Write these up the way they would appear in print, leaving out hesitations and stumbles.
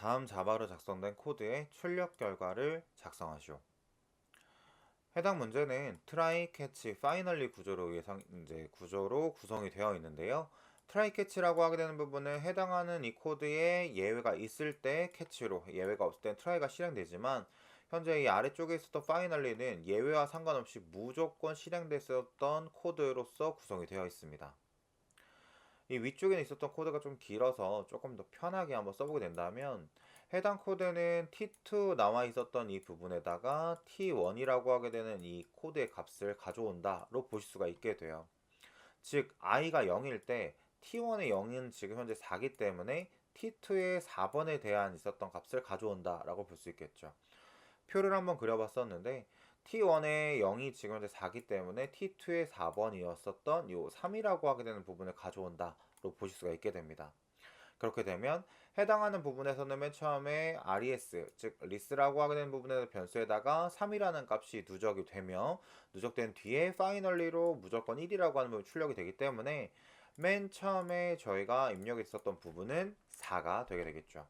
다음 자바로 작성된 코드의 출력 결과를 작성하시오. 해당 문제는 try, catch, finally 구조로 구조로 구성이 되어 있는데요. try, catch라고 하게 되는 부분은 해당하는 이 코드에 예외가 있을 때 catch로, 예외가 없을 땐 try가 실행되지만 현재 이 아래쪽에 있었던 finally는 예외와 상관없이 무조건 실행됐었던 코드로서 구성이 되어 있습니다. 이 위쪽에 있었던 코드가 좀 길어서 조금 더 편하게 한번 써보게 된다면 해당 코드는 t2 나와 있었던 이 부분에다가 t1이라고 하게 되는 이 코드의 값을 가져온다로 보실 수가 있게 돼요. 즉 i가 0일 때 t1의 0은 지금 현재 4기 때문에 t2의 4번에 대한 있었던 값을 가져온다라고 볼 수 있겠죠. 표를 한번 그려봤었는데 T1의 0이 지금 현재 4기 때문에 T2의 4번이었었던 요 3이라고 하게 되는 부분을 가져온다로 보실 수가 있게 됩니다. 그렇게 되면 해당하는 부분에서는 맨 처음에 res, 즉 list라고 하게 되는 부분의 변수에다가 3이라는 값이 누적이 되며 누적된 뒤에 finally로 무조건 1이라고 하는 부분이 출력이 되기 때문에 맨 처음에 저희가 입력했었던 부분은 4가 되게 되겠죠.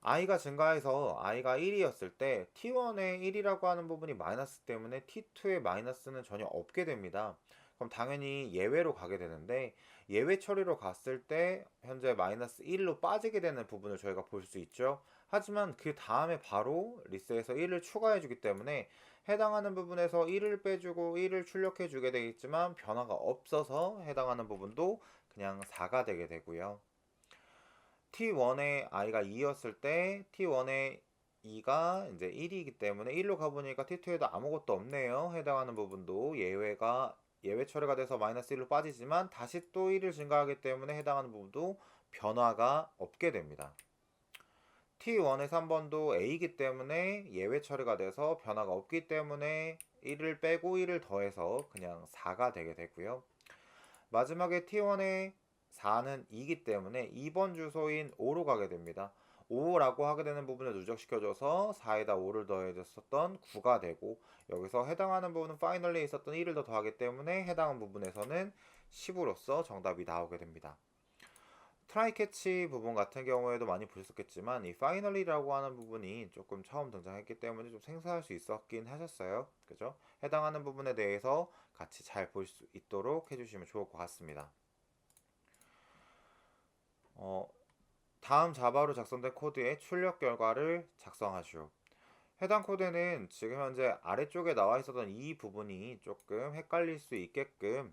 i가 증가해서 i가 1이었을 때 t1의 1이라고 하는 부분이 마이너스 때문에 t2의 마이너스는 전혀 없게 됩니다. 그럼 당연히 예외로 가게 되는데 예외 처리로 갔을 때 현재 마이너스 1로 빠지게 되는 부분을 저희가 볼 수 있죠. 하지만 그 다음에 바로 리스에서 1을 추가해 주기 때문에 해당하는 부분에서 1을 빼주고 1을 출력해 주게 되겠지만 변화가 없어서 해당하는 부분도 그냥 4가 되게 되고요. T1의 i가 2였을 때 T1의 2가 이제 1이기 때문에 1로 가보니까 T2에도 아무것도 없네요. 해당하는 부분도 예외 처리가 돼서 마이너스 1로 빠지지만 다시 또 1을 증가하기 때문에 해당하는 부분도 변화가 없게 됩니다. T1의 3번도 A이기 때문에 예외 처리가 돼서 변화가 없기 때문에 1을 빼고 1을 더해서 그냥 4가 되게 되고요. 마지막에 T1의 4는 2기 때문에 2번 주소인 5로 가게 됩니다. 5라고 하게 되는 부분을 누적시켜줘서 4에다 5를 더해줬었던 9가 되고 여기서 해당하는 부분은 파이널리에 있었던 1을 더 더하기 때문에 해당 부분에서는 10으로서 정답이 나오게 됩니다. 트라이 캐치 부분 같은 경우에도 많이 보셨겠지만 이 파이널리라고 하는 부분이 조금 처음 등장했기 때문에 좀 생소할 수 있었긴 하셨어요. 그죠? 해당하는 부분에 대해서 같이 잘 볼 수 있도록 해주시면 좋을 것 같습니다. 어, 다음 자바로 작성된 코드의 출력 결과를 작성하시오. 해당 코드는 지금 현재 아래쪽에 나와 있었던 이 부분이 조금 헷갈릴 수 있게끔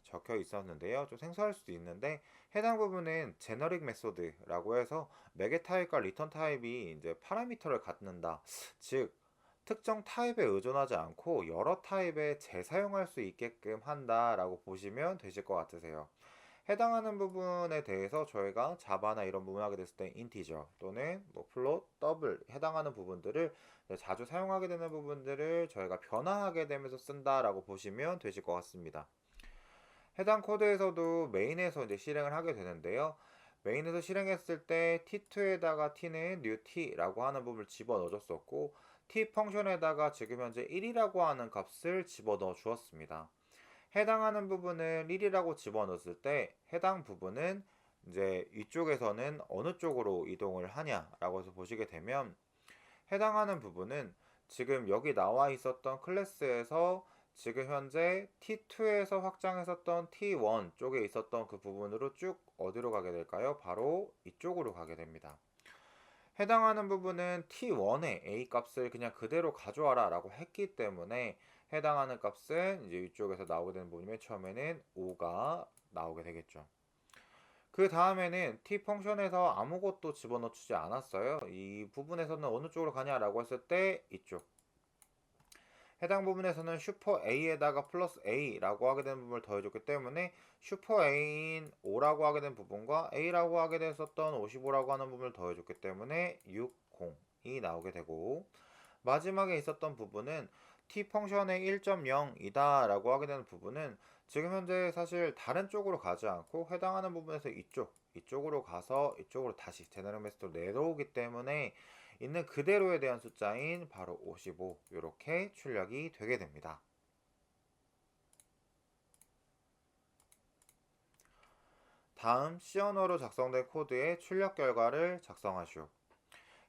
적혀 있었는데요. 좀 생소할 수도 있는데 해당 부분은 제너릭 메소드라고 해서 매개 타입과 리턴 타입이 이제 파라미터를 갖는다. 즉 특정 타입에 의존하지 않고 여러 타입에 재사용할 수 있게끔 한다라고 보시면 되실 것 같으세요. 해당하는 부분에 대해서 저희가 자바나 이런 부분 하게 됐을 때 인티저 또는 뭐 플롯, 더블 해당하는 부분들을 자주 사용하게 되는 부분들을 저희가 변화하게 되면서 쓴다라고 보시면 되실 것 같습니다. 해당 코드에서도 메인에서 이제 실행을 하게 되는데요. 메인에서 실행했을 때 t2에다가 t는 new t라고 하는 부분을 집어넣어 줬었고 t 펑션에다가 지금 현재 1이라고 하는 값을 집어넣어 주었습니다. 해당하는 부분을 1이라고 집어넣었을 때 해당 부분은 이제 이쪽에서는 어느 쪽으로 이동을 하냐라고 해서 보시게 되면 해당하는 부분은 지금 여기 나와 있었던 클래스에서 지금 현재 T2에서 확장했었던 T1 쪽에 있었던 그 부분으로 쭉 어디로 가게 될까요? 바로 이쪽으로 가게 됩니다. 해당하는 부분은 T1의 A 값을 그냥 그대로 가져와라 라고 했기 때문에 해당하는 값은 이제 이쪽에서 나오게 되는 부분이 맨 처음에는 5가 나오게 되겠죠. 그 다음에는 t 펑션에서 아무것도 집어넣지 않았어요. 이 부분에서는 어느 쪽으로 가냐라고 했을 때 이쪽. 해당 부분에서는 슈퍼 a에다가 플러스 a라고 하게 되는 부분을 더해줬기 때문에 슈퍼 a인 5라고 하게 된 부분과 a라고 하게 됐었던 55라고 하는 부분을 더해줬기 때문에 6, 0이 나오게 되고 마지막에 있었던 부분은 t 펑션의 1.0이다 라고 하게 되는 부분은 지금 현재 사실 다른 쪽으로 가지 않고 해당하는 부분에서 이쪽으로 가서 이쪽으로 다시 제너럴 메시지로 내려오기 때문에 있는 그대로에 대한 숫자인 바로 55 이렇게 출력이 되게 됩니다. 다음 C 언어로 작성된 코드의 출력 결과를 작성하시오.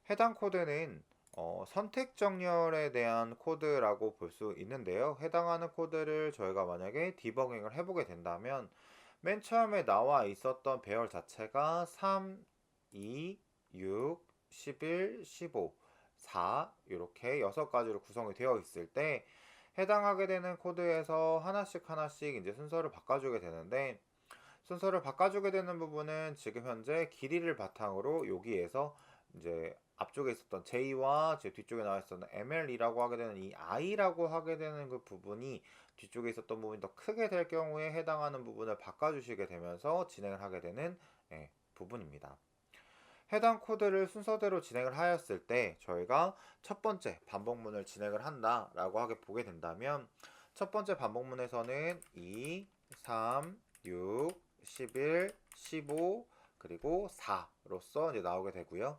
해당 코드는 선택 정렬에 대한 코드라고 볼 수 있는데요. 해당하는 코드를 저희가 만약에 디버깅을 해보게 된다면 맨 처음에 나와 있었던 배열 자체가 3, 2, 6, 11, 15, 4 이렇게 6가지로 구성이 되어 있을 때 해당하게 되는 코드에서 하나씩 하나씩 이제 순서를 바꿔주게 되는데, 순서를 바꿔주게 되는 부분은 지금 현재 길이를 바탕으로 여기에서 이제 앞쪽에 있었던 J와 제 뒤쪽에 나와 있었던 ML이라고 하게 되는 이 I라고 하게 되는 그 부분이 뒤쪽에 있었던 부분이 더 크게 될 경우에 해당하는 부분을 바꿔주시게 되면서 진행을 하게 되는 부분입니다. 해당 코드를 순서대로 진행을 하였을 때 저희가 첫 번째 반복문을 진행을 한다 라고 하게 보게 된다면, 첫 번째 반복문에서는 2, 3, 6, 11, 15 그리고 4로서 이제 나오게 되고요.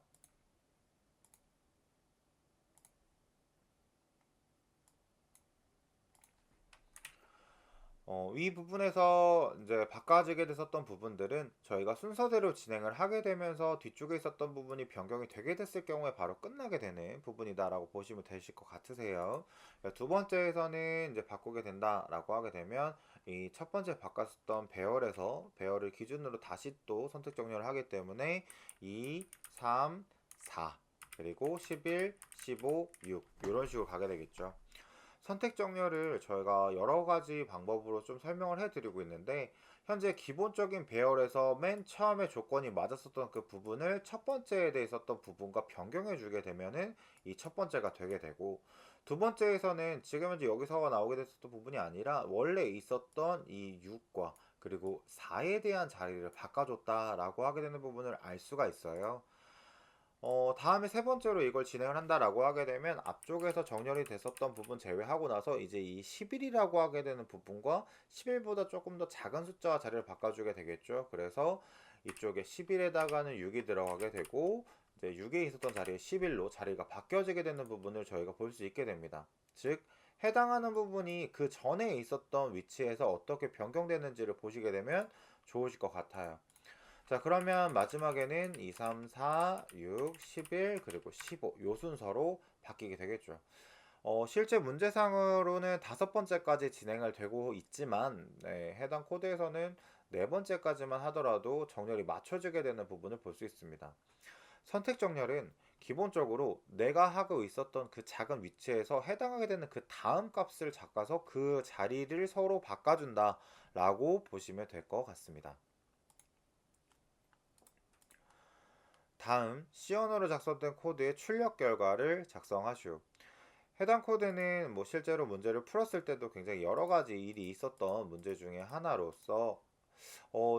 이 부분에서 이제 바꿔지게 됐었던 부분들은 저희가 순서대로 진행을 하게 되면서 뒤쪽에 있었던 부분이 변경이 되게 됐을 경우에 바로 끝나게 되는 부분이다라고 보시면 되실 것 같으세요. 두 번째에서는 이제 바꾸게 된다라고 하게 되면 이 첫 번째 바꿨었던 배열에서 배열을 기준으로 다시 또 선택 정렬을 하기 때문에 2, 3, 4 그리고 11, 15, 6 이런 식으로 가게 되겠죠. 선택 정렬을 저희가 여러 가지 방법으로 좀 설명을 해드리고 있는데, 현재 기본적인 배열에서 맨 처음에 조건이 맞았었던 그 부분을 첫 번째에 대해 있었던 부분과 변경해 주게 되면은 이 첫 번째가 되게 되고, 두 번째에서는 지금 현재 여기서 나오게 됐었던 부분이 아니라 원래 있었던 이 6과 그리고 4에 대한 자리를 바꿔줬다라고 하게 되는 부분을 알 수가 있어요. 다음에 세 번째로 이걸 진행을 한다라고 하게 되면 앞쪽에서 정렬이 됐었던 부분 제외하고 나서 이제 이 11이라고 하게 되는 부분과 11보다 조금 더 작은 숫자와 자리를 바꿔주게 되겠죠. 그래서 이쪽에 11에다가는 6이 들어가게 되고 이제 6에 있었던 자리에 11로 자리가 바뀌어지게 되는 부분을 저희가 볼 수 있게 됩니다. 즉 해당하는 부분이 그 전에 있었던 위치에서 어떻게 변경되는지를 보시게 되면 좋으실 것 같아요. 자, 그러면 마지막에는 2, 3, 4, 6, 11 그리고 15 요 순서로 바뀌게 되겠죠. 실제 문제상으로는 다섯 번째까지 진행을 되고 있지만 해당 코드에서는 네 번째까지만 하더라도 정렬이 맞춰지게 되는 부분을 볼 수 있습니다. 선택 정렬은 기본적으로 내가 하고 있었던 그 작은 위치에서 해당하게 되는 그 다음 값을 잡아서 그 자리를 서로 바꿔준다 라고 보시면 될 것 같습니다. 다음 C 언어로 작성된 코드의 출력 결과를 작성하시오. 해당 코드는 뭐 실제로 문제를 풀었을 때도 굉장히 여러 가지 일이 있었던 문제 중에 하나로서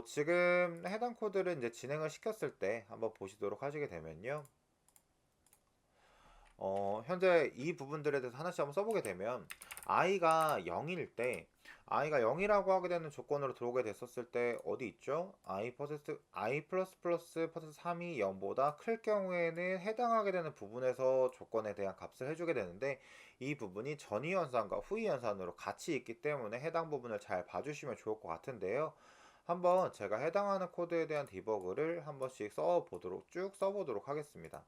지금 해당 코드를 이제 진행을 시켰을 때 한번 보시도록 하시게 되면요. 현재 이 부분들에 대해서 하나씩 한번 써보게 되면 i가 0일 때 i가 0이라고 하게 되는 조건으로 들어오게 됐었을 때 어디 있죠? i 플러스 플러스 퍼센트 3이 0보다 클 경우에는 해당하게 되는 부분에서 조건에 대한 값을 해주게 되는데, 이 부분이 전이 연산과 후이 연산으로 같이 있기 때문에 해당 부분을 잘 봐주시면 좋을 것 같은데요. 한번 제가 해당하는 코드에 대한 디버그를 한 번씩 쭉 써보도록 하겠습니다.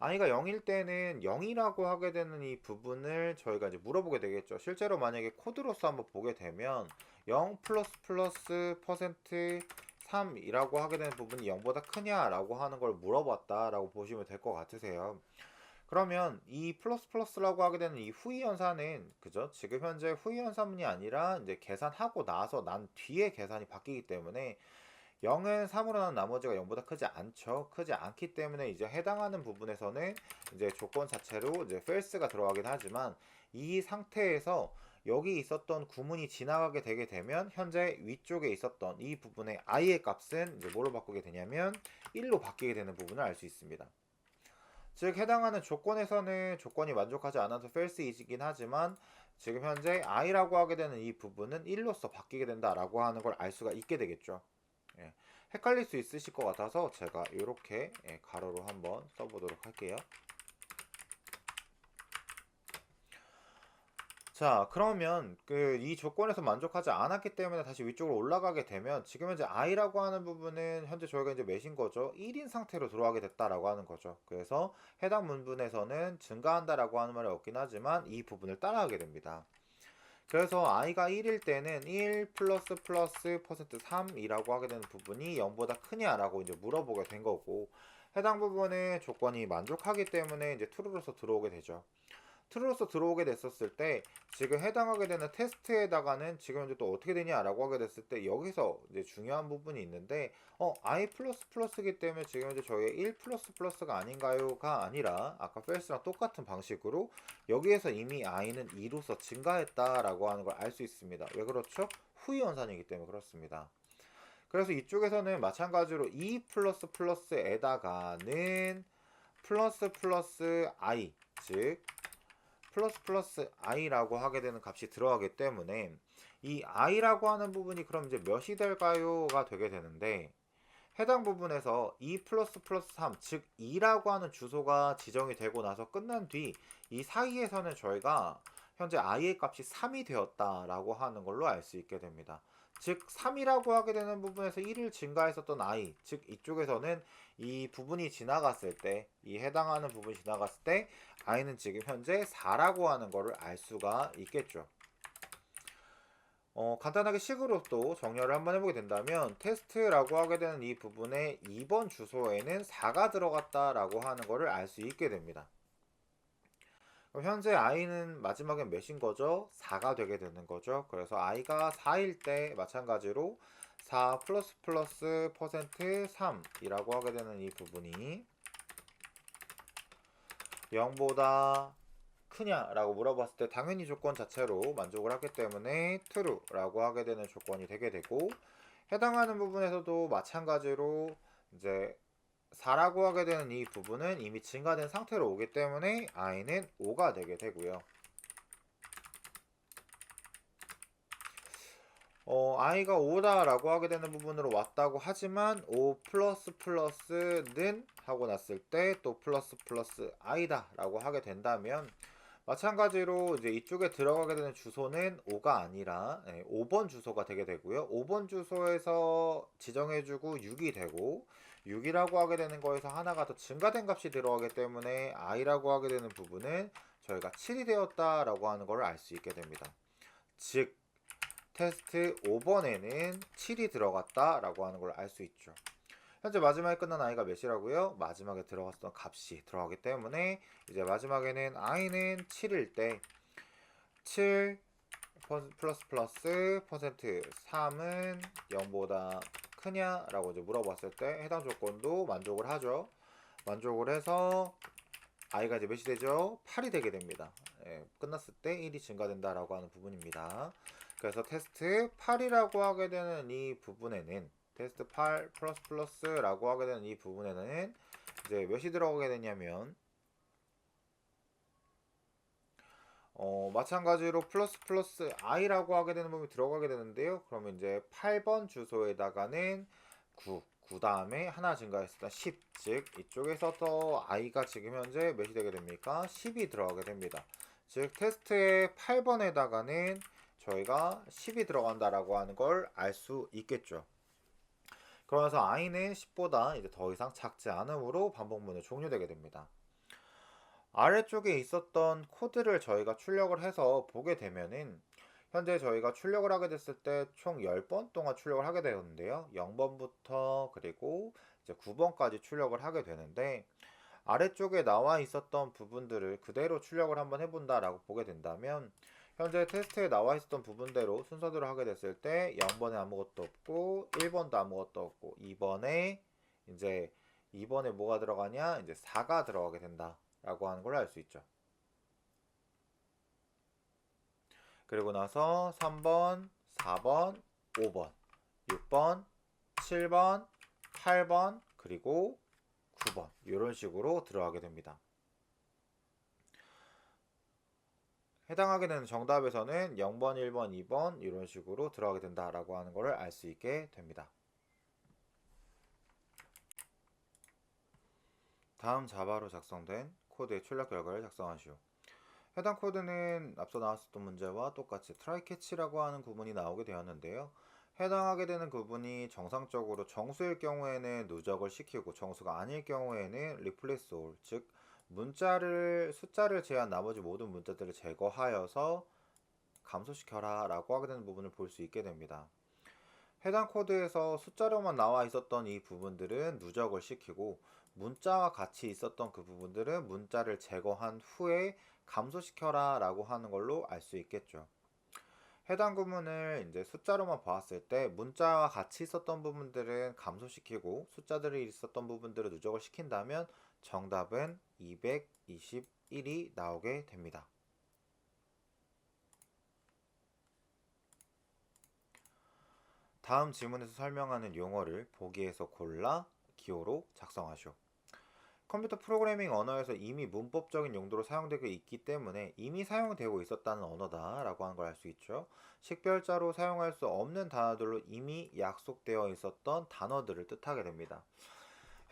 i가 0일 때는 0이라고 하게 되는 이 부분을 저희가 이제 물어보게 되겠죠. 실제로 만약에 코드로서 한번 보게 되면 0 플러스 플러스 퍼센트 3이라고 하게 되는 부분이 0보다 크냐라고 하는 걸 물어봤다라고 보시면 될 것 같으세요. 그러면 이 플러스 플러스라고 하게 되는 이 후이 연산은 그죠? 지금 현재 후이 연산문이 아니라 이제 계산하고 나서 난 뒤에 계산이 바뀌기 때문에 0은 3으로 나눈 나머지가 0보다 크지 않죠. 크지 않기 때문에 이제 해당하는 부분에서는 이제 조건 자체로 이제 false가 들어가긴 하지만, 이 상태에서 여기 있었던 구문이 지나가게 되게 되면 현재 위쪽에 있었던 이 부분의 i의 값은 이제 뭐로 바꾸게 되냐면 1로 바뀌게 되는 부분을 알 수 있습니다. 즉 해당하는 조건에서는 조건이 만족하지 않아서 false이긴 하지만 지금 현재 i라고 하게 되는 이 부분은 1로서 바뀌게 된다라고 하는 걸 알 수가 있게 되겠죠. 예, 헷갈릴 수 있으실 것 같아서 제가 이렇게 가로로 한번 써보도록 할게요. 자, 그러면 이 조건에서 만족하지 않았기 때문에 다시 위쪽으로 올라가게 되면 지금 현재 i라고 하는 부분은 현재 저희가 이제 몇인 거죠? 1인 상태로 들어가게 됐다라고 하는 거죠. 그래서 해당 문분에서는 증가한다라고 하는 말이 없긴 하지만 이 부분을 따라가게 됩니다. 그래서 i가 1일 때는 1 플러스 플러스 퍼센트 3이라고 하게 되는 부분이 0보다 크냐라고 이제 물어보게 된 거고, 해당 부분의 조건이 만족하기 때문에 이제 true로서 들어오게 되죠. true로서 들어오게 됐었을 때 지금 해당하게 되는 테스트에다가는 지금 이제 또 어떻게 되냐라고 하게 됐을 때 여기서 이제 중요한 부분이 있는데 i 플러스 플러스기 때문에 지금 이제 저희의 1 플러스 플러스가 아닌가요가 아니라 아까 false랑 똑같은 방식으로 여기에서 이미 i는 2로서 증가했다라고 하는 걸 알 수 있습니다. 왜 그렇죠? 후이 연산이기 때문에 그렇습니다. 그래서 이쪽에서는 마찬가지로 2 플러스 플러스에다가는 플러스 플러스 i, 즉 플러스 플러스 i라고 하게 되는 값이 들어가기 때문에 이 i라고 하는 부분이 그럼 이제 몇이 될까요가 되게 되는데, 해당 부분에서 2 플러스 플러스 3, 즉 2라고 하는 주소가 지정이 되고 나서 끝난 뒤 이 사이에서는 저희가 현재 i의 값이 3이 되었다라고 하는 걸로 알 수 있게 됩니다. 즉 3이라고 하게 되는 부분에서 1을 증가했었던 i, 즉 이쪽에서는 이 부분이 지나갔을 때, 이 해당하는 부분이 지나갔을 때 i는 지금 현재 4라고 하는 거를 알 수가 있겠죠. 간단하게 식으로 또 정렬을 한번 해보게 된다면 테스트라고 하게 되는 이 부분에 2번 주소에는 4가 들어갔다라고 하는 거를 알 수 있게 됩니다. 그럼 현재 i는 마지막엔 몇인 거죠? 4가 되게 되는 거죠. 그래서 i가 4일 때 마찬가지로 4 플러스 플러스 퍼센트 3이라고 하게 되는 이 부분이 0보다 크냐라고 물어봤을 때 당연히 조건 자체로 만족을 하기 때문에 true라고 하게 되는 조건이 되게 되고, 해당하는 부분에서도 마찬가지로 이제 4라고 하게 되는 이 부분은 이미 증가된 상태로 오기 때문에 i는 5가 되게 되고요. i가 5다라고 하게 되는 부분으로 왔다고 하지만 5 플러스 플러스는 하고 났을 때 또 플러스 플러스 i다라고 하게 된다면 마찬가지로 이제 이쪽에 들어가게 되는 주소는 5가 아니라 5번 주소가 되게 되고요. 5번 주소에서 지정해주고 6이 되고 6이라고 하게 되는 거에서 하나가 더 증가된 값이 들어가기 때문에 i라고 하게 되는 부분은 저희가 7이 되었다라고 하는 걸 알 수 있게 됩니다. 즉 테스트 5번에는 7이 들어갔다라고 하는 걸 알 수 있죠. 현재 마지막에 끝난 i가 몇이라고요? 마지막에 들어갔던 값이 들어가기 때문에 이제 마지막에는 i는 7일 때 7 플러스 플러스 퍼센트 3은 0보다 크냐라고 이제 물어봤을 때 해당 조건도 만족을 하죠. 만족을 해서 i가 이제 몇이 되죠? 8이 되게 됩니다. 끝났을 때 1이 증가된다라고 하는 부분입니다. 그래서 테스트 8이라고 하게 되는 이 부분에는 테스트 8 플러스 플러스라고 하게 되는 이 부분에는 이제 몇이 들어가게 되냐면 마찬가지로 플러스 플러스 i라고 하게 되는 부분이 들어가게 되는데요. 그러면 이제 8번 주소에다가는 9 다음에 하나 증가했을 때 10, 즉 이쪽에서도 i가 지금 현재 몇이 되게 됩니까? 10이 들어가게 됩니다. 즉 테스트의 8번에다가는 저희가 10이 들어간다라고 하는 걸 알 수 있겠죠. 그러면서 i는 10보다 이제 더 이상 작지 않으므로 반복문이 종료되게 됩니다. 아래쪽에 있었던 코드를 저희가 출력을 해서 보게 되면은 현재 저희가 출력을 하게 됐을 때 총 10번 동안 출력을 하게 되는데요. 0번부터 그리고 이제 9번까지 출력을 하게 되는데, 아래쪽에 나와 있었던 부분들을 그대로 출력을 한번 해본다라고 보게 된다면 현재 테스트에 나와 있었던 부분대로 순서대로 하게 됐을 때 0번에 아무것도 없고 1번도 아무것도 없고 2번에 뭐가 들어가냐? 이제 4가 들어가게 된다라고 하는 걸 알 수 있죠. 그리고 나서 3번, 4번, 5번, 6번, 7번, 8번, 그리고 9번 이런 식으로 들어가게 됩니다. 해당하게 되는 정답에서는 0번, 1번, 2번 이런 식으로 들어가게 된다라고 하는 것을 알 수 있게 됩니다. 다음 자바로 작성된 코드의 출력 결과를 작성하시오. 해당 코드는 앞서 나왔었던 문제와 똑같이 try catch라고 하는 구문이 나오게 되었는데요. 해당하게 되는 구문이 정상적으로 정수일 경우에는 누적을 시키고 정수가 아닐 경우에는 replace all, 즉 숫자를 제한 나머지 모든 문자들을 제거하여서 감소시켜라 라고 하게 되는 부분을 볼 수 있게 됩니다. 해당 코드에서 숫자로만 나와 있었던 이 부분들은 누적을 시키고 문자와 같이 있었던 그 부분들은 문자를 제거한 후에 감소시켜라 라고 하는 걸로 알 수 있겠죠. 해당 구문을 이제 숫자로만 봤을 때 문자와 같이 있었던 부분들은 감소시키고 숫자들이 있었던 부분들을 누적을 시킨다면 정답은 221이 나오게 됩니다. 다음 지문에서 설명하는 용어를 보기에서 골라 기호로 작성하시오. 컴퓨터 프로그래밍 언어에서 이미 문법적인 용도로 사용되고 있기 때문에 이미 사용되고 있었다는 언어다라고 하는 걸 알 수 있죠. 식별자로 사용할 수 없는 단어들로 이미 약속되어 있었던 단어들을 뜻하게 됩니다.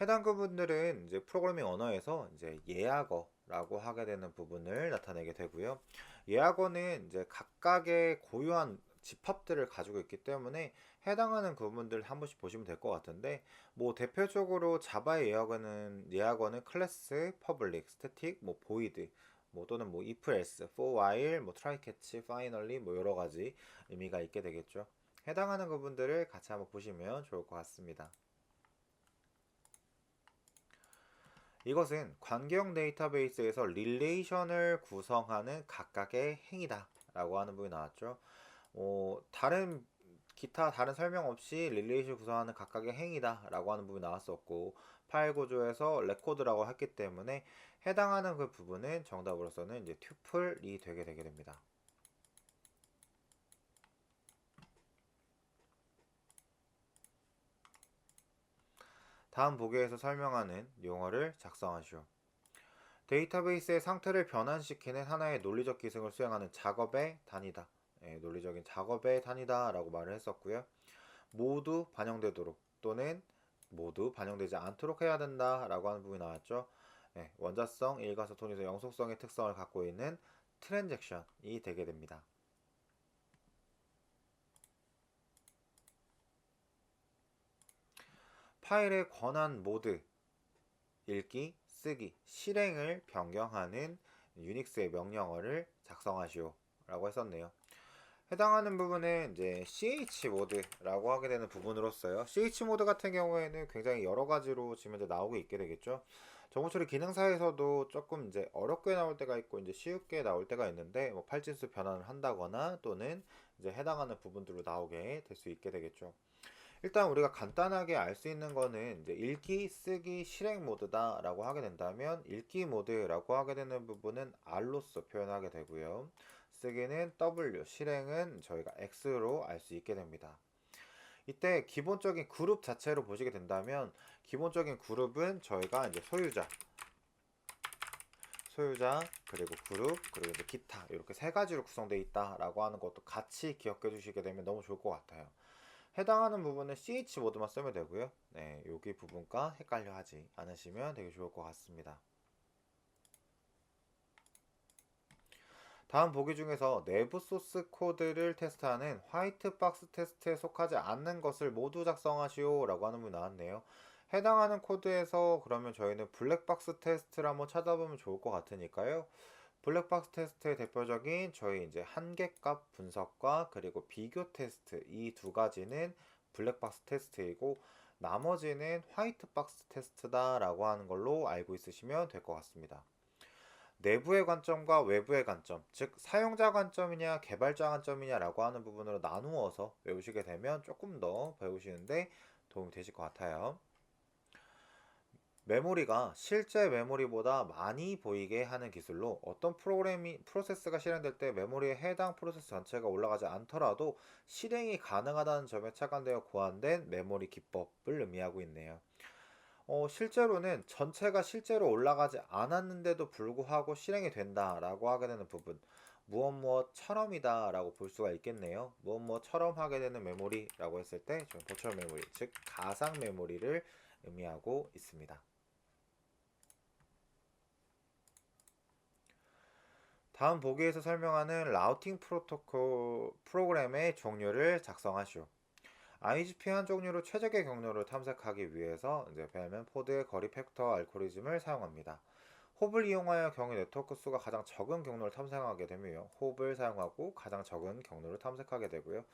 해당 부분들은 이제 프로그래밍 언어에서 이제 예약어라고 하게 되는 부분을 나타내게 되고요. 예약어는 이제 각각의 고유한 집합들을 가지고 있기 때문에 해당하는 부분들 한 번씩 보시면 될 것 같은데, 뭐 대표적으로 자바의 예약어는 클래스, 퍼블릭, 스태틱, 뭐 void, 뭐 또는 뭐 if else, for while, 뭐 try catch, finally, 뭐 여러 가지 의미가 있게 되겠죠. 해당하는 부분들을 같이 한번 보시면 좋을 것 같습니다. 이것은 관계형 데이터베이스에서 릴레이션을 구성하는 각각의 행위다 라고 하는 부분이 나왔죠. 기타 다른 설명 없이 릴레이션 구성하는 각각의 행위다 라고 하는 부분이 나왔었고, 파일 구조에서 레코드라고 했기 때문에 해당하는 그 부분은 정답으로서는 이제 튜플이 되게 됩니다. 다음 보기에서 설명하는 용어를 작성하시오. 데이터베이스의 상태를 변환시키는 하나의 논리적 기능을 수행하는 작업의 단위다. 논리적인 작업의 단위다 라고 말을 했었고요. 모두 반영되도록 또는 모두 반영되지 않도록 해야 된다 라고 하는 부분이 나왔죠. 원자성, 일가사, 통일성, 영속성의 특성을 갖고 있는 트랜잭션이 되게 됩니다. 파일의 권한 모드, 읽기, 쓰기, 실행을 변경하는 유닉스의 명령어를 작성하시오 라고 했었네요. 해당하는 부분은 이제 ch모드라고 하게 되는 부분으로서요. ch모드 같은 경우에는 굉장히 여러 가지로 지금 이제 나오고 있게 되겠죠. 정보 처리 기능사에서도 조금 이제 어렵게 나올 때가 있고 이제 쉽게 나올 때가 있는데, 뭐 팔진수 변환을 한다거나 또는 이제 해당하는 부분들로 나오게 될 수 있게 되겠죠. 일단 우리가 간단하게 알 수 있는 거는 이제 읽기, 쓰기, 실행 모드다라고 하게 된다면, 읽기 모드라고 하게 되는 부분은 R로서 표현하게 되고요. 쓰기는 W, 실행은 저희가 X로 알 수 있게 됩니다. 이때 기본적인 그룹 자체로 보시게 된다면, 기본적인 그룹은 저희가 이제 소유자, 그리고 그룹, 그리고 이제 기타, 이렇게 세 가지로 구성되어 있다라고 하는 것도 같이 기억해 주시게 되면 너무 좋을 것 같아요. 해당하는 부분은 CH 모드만 쓰면 되고요. 네, 여기 부분과 헷갈려 하지 않으시면 되게 좋을 것 같습니다. 다음 보기 중에서 내부 소스 코드를 테스트하는 화이트 박스 테스트에 속하지 않는 것을 모두 작성하시오 라고 하는 분이 나왔네요. 해당하는 코드에서 그러면 저희는 블랙박스 테스트를 한번 찾아보면 좋을 것 같으니까요. 블랙박스 테스트의 대표적인 저희 이제 한계값 분석과 그리고 비교 테스트, 이 두 가지는 블랙박스 테스트이고 나머지는 화이트박스 테스트다라고 하는 걸로 알고 있으시면 될 것 같습니다. 내부의 관점과 외부의 관점, 즉 사용자 관점이냐 개발자 관점이냐라고 하는 부분으로 나누어서 외우시게 되면 조금 더 배우시는데 도움이 되실 것 같아요. 메모리가 실제 메모리보다 많이 보이게 하는 기술로 어떤 프로세스가 실행될 때 메모리의 해당 프로세스 전체가 올라가지 않더라도 실행이 가능하다는 점에 착안되어 고안된 메모리 기법을 의미하고 있네요. 실제로는 전체가 실제로 올라가지 않았는데도 불구하고 실행이 된다라고 하게 되는 부분, 무엇무엇처럼이다 라고 볼 수가 있겠네요. 무엇무엇처럼 하게 되는 메모리라고 했을 때 좀 버추얼 메모리, 즉 가상 메모리를 의미하고 있습니다. 다음 보기에서 설명하는 라우팅 프로토콜 프로그램의 종류를 작성하시오. IGP 한 종류로 최적의 경로를 탐색하기 위해서 벨맨 포드의 거리 팩터 알고리즘을 사용합니다. 홉을 이용하여 경우 네트워크 수가 가장 적은 경로를 탐색하게 되며 홉을 사용하고 가장 적은 경로를 탐색하게 되고요.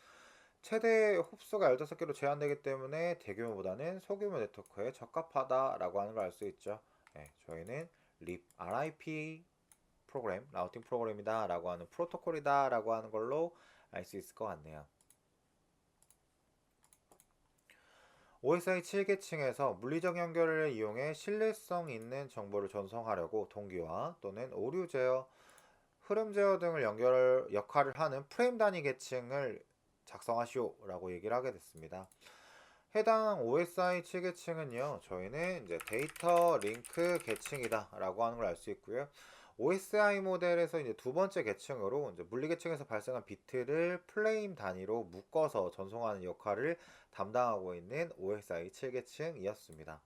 최대 홉수가 15개로 제한되기 때문에 대규모보다는 소규모 네트워크에 적합하다라고 하는 걸 알 수 있죠. 네, 저희는 RIP 프로그램, 라우팅 프로그램이다 라고 하는 프로토콜이다 라고 하는 걸로 알 수 있을 것 같네요. OSI 7계층에서 물리적 연결을 이용해 신뢰성 있는 정보를 전송하려고 동기화 또는 오류 제어, 흐름 제어 등을 역할을 하는 프레임 단위 계층을 작성하시오 라고 얘기를 하게 됐습니다. 해당 OSI 7계층은요, 저희는 이제 데이터 링크 계층이다 라고 하는 걸 알 수 있고요. OSI 모델에서 이제 두 번째 계층으로 이제 물리 계층에서 발생한 비트를 플레임 단위로 묶어서 전송하는 역할을 담당하고 있는 OSI 7계층이었습니다.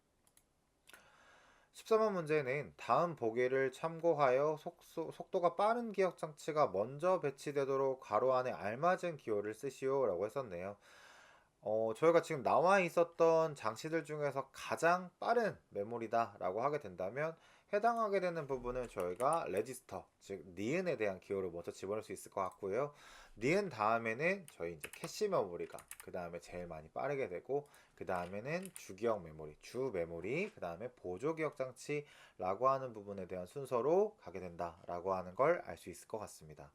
13번 문제는 다음 보기를 참고하여 속도가 빠른 기억 장치가 먼저 배치되도록 괄호 안에 알맞은 기호를 쓰시오 라고 했었네요. 저희가 지금 나와 있었던 장치들 중에서 가장 빠른 메모리다 라고 하게 된다면 해당하게 되는 부분은 저희가 레지스터, 즉 니은에 대한 기호를 먼저 집어넣을 수 있을 것 같고요. 니은 다음에는 저희 이제 캐시 메모리가 그 다음에 제일 많이 빠르게 되고 그 다음에는 주기억 메모리, 주 메모리, 그 다음에 보조 기억 장치라고 하는 부분에 대한 순서로 가게 된다라고 하는 걸 알 수 있을 것 같습니다.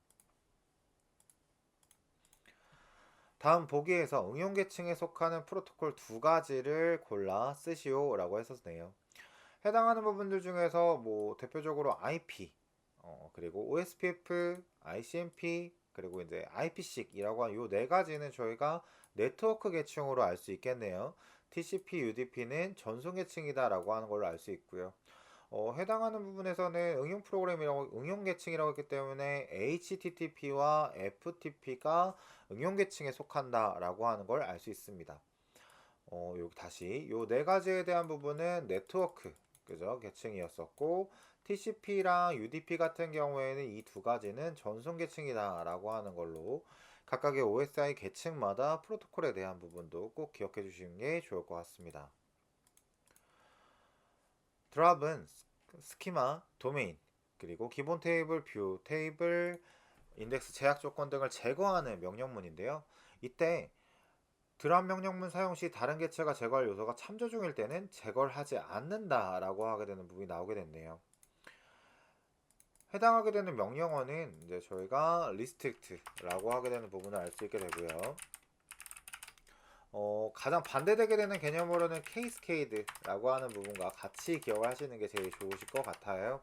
다음 보기에서 응용 계층에 속하는 프로토콜 두 가지를 골라 쓰시오 라고 했었네요. 해당하는 부분들 중에서 뭐 대표적으로 IP, 그리고 OSPF, ICMP, 그리고 이제 IPC이라고 하는 이 네 가지는 저희가 네트워크 계층으로 알 수 있겠네요. TCP, UDP는 전송 계층이다라고 하는 걸로 알 수 있고요. 해당하는 부분에서는 응용 계층이라고 했기 때문에 HTTP와 FTP가 응용 계층에 속한다라고 하는 걸 알 수 있습니다. 여기 다시 요 네 가지에 대한 부분은 네트워크 그죠? 계층이었었고 TCP랑 UDP 같은 경우에는 이 두 가지는 전송 계층이다라고 하는 걸로 각각의 OSI 계층마다 프로토콜에 대한 부분도 꼭 기억해 주시는 게 좋을 것 같습니다. 드랍은 스키마, 도메인, 그리고 기본 테이블, 뷰, 테이블, 인덱스 제약 조건 등을 제거하는 명령문인데요. 이때 드랍 명령문 사용 시 다른 객체가 제거할 요소가 참조 중일 때는 제거를 하지 않는다라고 하게 되는 부분이 나오게 됐네요. 해당하게 되는 명령어는 이제 저희가 restrict라고 하게 되는 부분을 알 수 있게 되고요. 가장 반대되게 되는 개념으로는 cascade라고 하는 부분과 같이 기억을 하시는 게 제일 좋으실 것 같아요.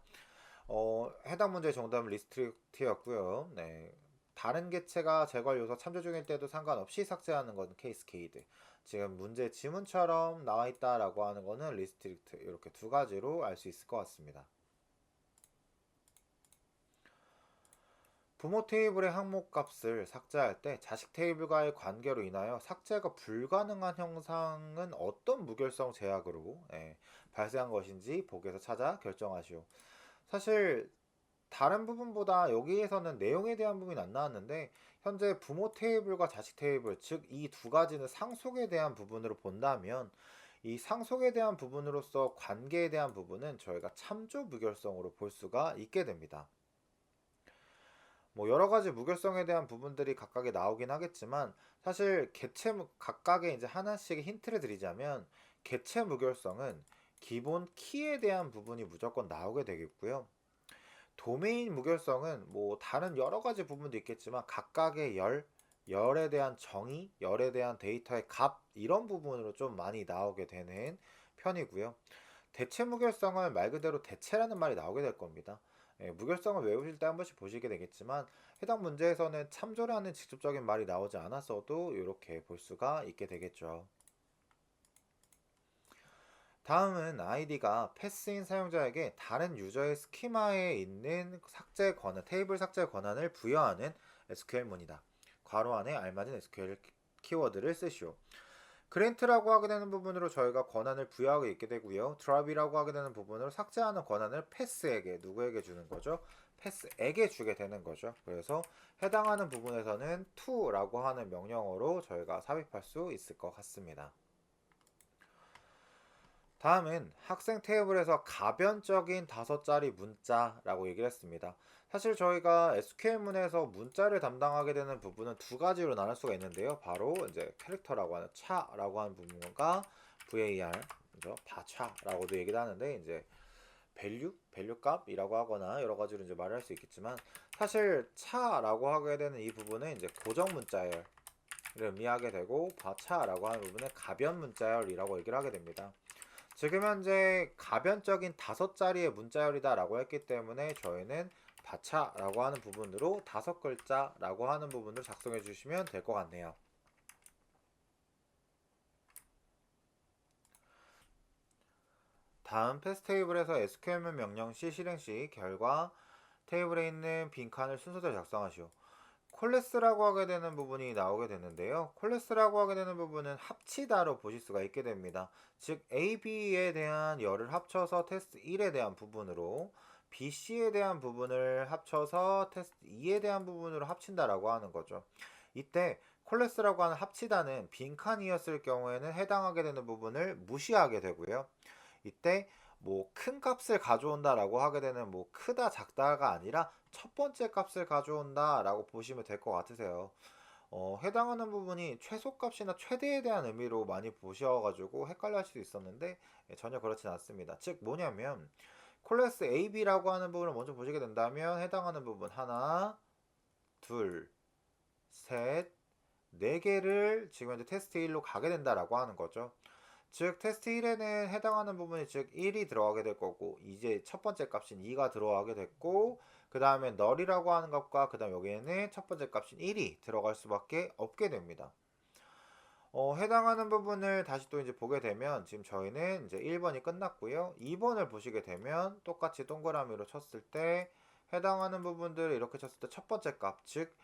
해당 문제의 정답은 restrict였고요. 네. 다른 객체가 제거할 요소 참조 중일 때도 상관없이 삭제하는 건 cascade. 지금 문제 지문처럼 나와 있다라고 하는 거는 restrict. 이렇게 두 가지로 알 수 있을 것 같습니다. 부모 테이블의 항목 값을 삭제할 때 자식 테이블과의 관계로 인하여 삭제가 불가능한 형상은 어떤 무결성 제약으로 발생한 것인지 보기에서 찾아 결정하시오. 사실 다른 부분보다 여기에서는 내용에 대한 부분이 안 나왔는데 현재 부모 테이블과 자식 테이블 즉 이 두 가지는 상속에 대한 부분으로 본다면 이 상속에 대한 부분으로서 관계에 대한 부분은 저희가 참조 무결성으로 볼 수가 있게 됩니다. 뭐 여러 가지 무결성에 대한 부분들이 각각에 나오긴 하겠지만 사실 각각의 이제 하나씩 힌트를 드리자면 개체 무결성은 기본 키에 대한 부분이 무조건 나오게 되겠고요. 도메인 무결성은 뭐 다른 여러 가지 부분도 있겠지만 각각의 열에 대한 정의, 열에 대한 데이터의 값 이런 부분으로 좀 많이 나오게 되는 편이고요. 대체 무결성은 말 그대로 대체라는 말이 나오게 될 겁니다. 무결성을 외우실 때 한 번씩 보시게 되겠지만 해당 문제에서는 참조라는 직접적인 말이 나오지 않았어도 이렇게 볼 수가 있게 되겠죠. 다음은 아이디가 패스인 사용자에게 다른 유저의 스키마에 있는 테이블 삭제 권한을 부여하는 SQL문이다. 괄호 안에 알맞은 SQL 키워드를 쓰시오. 그랜트라고 하게 되는 부분으로 저희가 권한을 부여하고 있게 되고요. 드랍이라고 하게 되는 부분으로 삭제하는 권한을 패스에게 누구에게 주는 거죠? 패스에게 주게 되는 거죠. 그래서 해당하는 부분에서는 to라고 하는 명령어로 저희가 삽입할 수 있을 것 같습니다. 다음은 학생 테이블에서 가변적인 5자리 문자라고 얘기를 했습니다. 사실 저희가 SQL문에서 문자를 담당하게 되는 부분은 두 가지로 나눌 수가 있는데요. 바로 이제 캐릭터라고 하는 차라고 하는 부분과 var, 그죠? 바차라고도 얘기를 하는데 이제 밸류 값이라고 하거나 여러 가지로 이제 말을 할 수 있겠지만 사실 차라고 하게 되는 이 부분은 이제 고정 문자열을 의미하게 되고 바차라고 하는 부분은 가변 문자열이라고 얘기를 하게 됩니다. 지금 현재 가변적인 5자리의 문자열이다 라고 했기 때문에 저희는 바차라고 하는 부분으로 5글자라고 하는 부분을 작성해 주시면 될 것 같네요. 다음 패스 테이블에서 SQL문 명령 시 실행 시 결과 테이블에 있는 빈칸을 순서대로 작성하시오. 콜레스라고 하게 되는 부분이 나오게 되는데요. 콜레스라고 하게 되는 부분은 합치다로 보실 수가 있게 됩니다. 즉 A, B에 대한 열을 합쳐서 테스트 1에 대한 부분으로 B, C에 대한 부분을 합쳐서 테스트 2에 대한 부분으로 합친다라고 하는 거죠. 이때 콜레스라고 하는 합치다는 빈칸이었을 경우에는 해당하게 되는 부분을 무시하게 되고요. 이때 뭐 큰 값을 가져온다라고 하게 되는 뭐 크다 작다가 아니라 첫 번째 값을 가져온다라고 보시면 될 것 같으세요. 해당하는 부분이 최소값이나 최대에 대한 의미로 많이 보셔가지고 헷갈려 할 수도 있었는데 전혀 그렇진 않습니다. 즉 뭐냐면 클래스 AB라고 하는 부분을 먼저 보시게 된다면 해당하는 부분 하나, 둘, 셋, 네 개를 지금 현재 테스트 1로 가게 된다라고 하는 거죠. 즉 테스트 1에는 해당하는 부분이 즉 1이 들어가게 될 거고 이제 첫 번째 값인 2가 들어가게 됐고 그 다음에 널이라고 하는 값과 그 다음 여기에는 첫 번째 값인 1이 들어갈 수밖에 없게 됩니다. 해당하는 부분을 다시 또 이제 보게 되면 지금 저희는 이제 1번이 끝났고요. 2번을 보시게 되면 똑같이 동그라미로 쳤을 때 해당하는 부분들을 이렇게 쳤을 때 첫 번째 값, 즉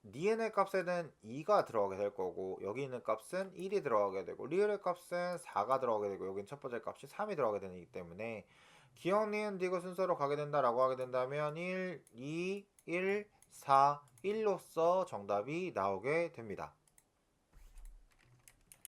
니은의 값에는 2가 들어가게 될 거고 여기 있는 값은 1이 들어가게 되고 리을의 값은 4가 들어가게 되고 여기는 첫 번째 값이 3이 들어가게 되기 때문에 기억, 니은, 디귿 순서로 가게 된다라고 하게 된다면 1, 2, 1, 4, 1로서 정답이 나오게 됩니다.